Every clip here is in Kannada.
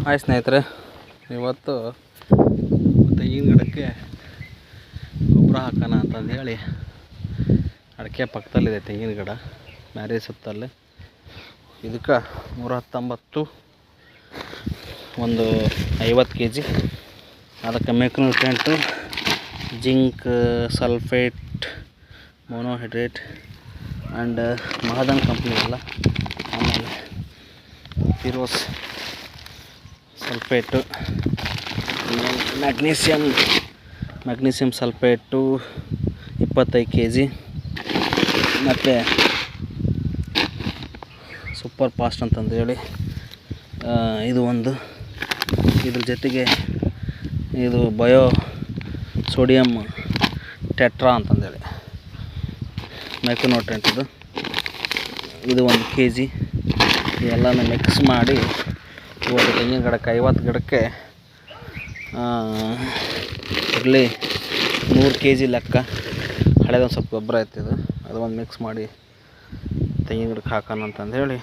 ಹಾಯ್ ಸ್ನೇಹಿತರೆ, ಇವತ್ತು ತೆಂಗಿನ ಗಿಡಕ್ಕೆ ಗೊಬ್ಬರ ಹಾಕೋಣ ಅಂತಂದು ಹೇಳಿ ಅಡಿಕೆ ಪಕ್ಕದಲ್ಲಿದೆ ತೆಂಗಿನ ಗಿಡ ಮ್ಯಾರೇಜ್ ಸುತ್ತಲ್ಲಿ. ಇದಕ್ಕೆ 119 ಒಂದು 50 kg, ಅದಕ್ಕೆ ಮ್ಯಾಕ್ರೋನ್ಯೂಟ್ರಿಯೆಂಟು, ಜಿಂಕ್ ಸಲ್ಫೇಟ್, ಮೋನೋಹೈಡ್ರೇಟ್ ಆ್ಯಂಡ್ ಮಹಾದನ್ ಕಂಪ್ನಿ ಎಲ್ಲ, ಆಮೇಲೆ Firoz sulphate, magnesium sulphate 25 kg, ಮತ್ತು ಸೂಪರ್ ಫಾಸ್ಟ್ ಅಂತಂದು ಹೇಳಿ ಇದು ಒಂದು, ಇದ್ರ ಜೊತೆಗೆ ಇದು ಬಯೋ ಸೋಡಿಯಮ್ ಟೆಟ್ರಾ ಅಂತಂದೇಳಿ ಮೈಕ್ರೋನ್ಯೂಟ್ರಿಯೆಂಟ್ ಇದು 1 kg. ಇವೆಲ್ಲನೂ ಮಿಕ್ಸ್ ಮಾಡಿ ಇವತ್ತು ತೆಂಗಿನ ಗಿಡಕ್ಕೆ 50 ಗಿಡಕ್ಕೆ ಇರಲಿ 100 kg ಲೆಕ್ಕ ಹಳೇದೊಂದು ಸ್ವಲ್ಪ ಗೊಬ್ಬರ ಇರ್ತಿದ್ದು ಅದು ಒಂದು ಮಿಕ್ಸ್ ಮಾಡಿ ತೆಂಗಿನ ಗಿಡಕ್ಕೆ ಹಾಕೋಣ ಅಂತಂದು ಹೇಳಿ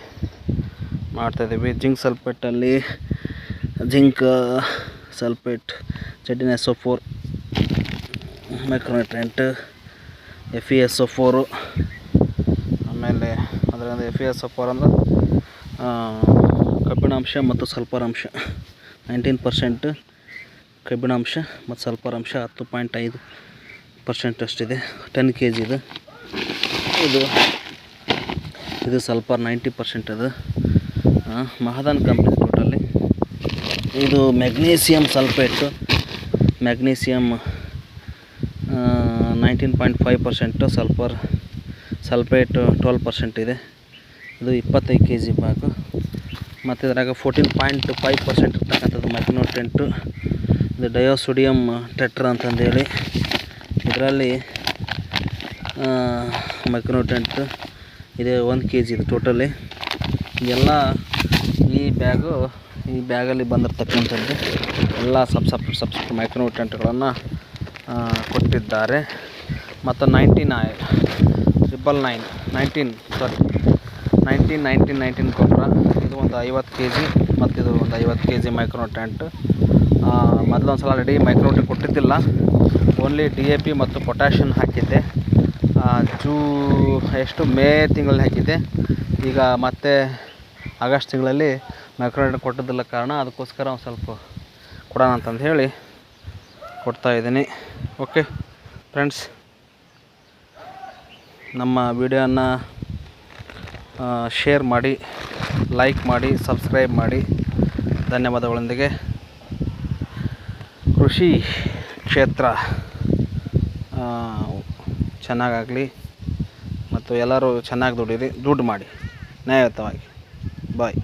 ಮಾಡ್ತಾಯಿದ್ದೀವಿ. ಜಿಂಕ್ ಸಲ್ಫೇಟಲ್ಲಿ zinc sulphate, ZnSO4, micronutrient, FeSO4, ಆಮೇಲೆ ಅದರಿಂದ FeSO4 ಅಂದ್ರೆ ಕಬ್ಬಿಣಾಂಶ ಮತ್ತು ಸಲ್ಫರ್ ಅಂಶ 19% ಕಬ್ಬಿಣಾಂಶ ಮತ್ತು ಸಲ್ಫರ್ ಅಂಶ 10.5% ಅಷ್ಟಿದೆ. 10 kg ಇದು ಸಲ್ಫರ್ 90% ಅದು. ಮಹಾದನ್ ಕಂಪ್ನಿ ಟೋಟಲಿ. ಇದು ಮ್ಯಾಗ್ನೀಷಿಯಮ್ ಸಲ್ಫೇಟು, ಮ್ಯಾಗ್ನೀಷಿಯಮ್ 19.5%, ಸಲ್ಫೇಟ್ 12% ಇದೆ. ಇದು 25 kg ಬ್ಯಾಗು. ಮತ್ತು ಇದ್ರಾಗ 14.5% ಇರ್ತಕ್ಕಂಥದ್ದು ಮೈಕ್ರೋನ್ಯೂಟ್ರಿಯೆಂಟು, ಇದು ಡಯೋಸೋಡಿಯಮ್ ಟೆಟ್ರಾ ಅಂತಂದೇಳಿ. ಇದರಲ್ಲಿ ಮೈಕ್ರೋನ್ಯೂಟ್ರಿಯೆಂಟ್ ಇದೆ 1 kg ಇದು ಟೋಟಲಿ. ಎಲ್ಲ ಈ ಬ್ಯಾಗಲ್ಲಿ ಬಂದಿರತಕ್ಕಂಥದ್ದು ಎಲ್ಲ ಸಬ್ಸೆಪ್ಟ್ ಮೈಕ್ರೋನ್ಯೂಟ್ರಿಯೆಂಟ್ಗಳನ್ನು ಕೊಟ್ಟಿದ್ದಾರೆ. ಮತ್ತು 19 ಗೊಬ್ಬರ, ಇದು ಒಂದು 50 kg ಮತ್ತು ಇದು ಒಂದು 50 kg ಮೈಕ್ರೋನ್ಯೂಟ್ರಿಯೆಂಟ್. ಮೊದಲೊಂದು ಸಲ ರೆಡಿ ಮೈಕ್ರೋನ್ಯೂಟ್ರಿಯೆಂಟ್ ಕೊಟ್ಟಿದ್ದಿಲ್ಲ, ಓನ್ಲಿ DAP ಮತ್ತು ಪೊಟ್ಯಾಷಿಯಮ್ ಹಾಕಿದ್ದೆ. ಮೇ ತಿಂಗಳಲ್ಲಿ ಹಾಕಿದ್ದೆ. ಈಗ ಮತ್ತೆ ಆಗಸ್ಟ್ ತಿಂಗಳಲ್ಲಿ ಮೈಕ್ರೋನ್ಯೂಟ್ರಿಯೆಂಟ್ ಕೊಟ್ಟಿದ್ದಿಲ್ಲ ಕಾರಣ ಅದಕ್ಕೋಸ್ಕರ ಒಂದು ಸ್ವಲ್ಪ ಕೊಡೋಣ ಅಂತಂದು ಹೇಳಿ ಕೊಡ್ತಾಯಿದ್ದೀನಿ. ಓಕೆ ಫ್ರೆಂಡ್ಸ್, ನಮ್ಮ ವಿಡಿಯೋನ ಶೇರ್ ಮಾಡಿ, ಲೈಕ್ ಮಾಡಿ, ಸಬ್ಸ್ಕ್ರೈಬ್ ಮಾಡಿ. ಧನ್ಯವಾದಗಳೊಂದಿಗೆ ಕೃಷಿ ಕ್ಷೇತ್ರ ಚೆನ್ನಾಗಾಗಲಿ ಮತ್ತು ಎಲ್ಲರೂ ಚೆನ್ನಾಗಿ ದುಡ್ಡು ಮಾಡಿ ನ್ಯಾಯಯುತವಾಗಿ. ಬಾಯ್.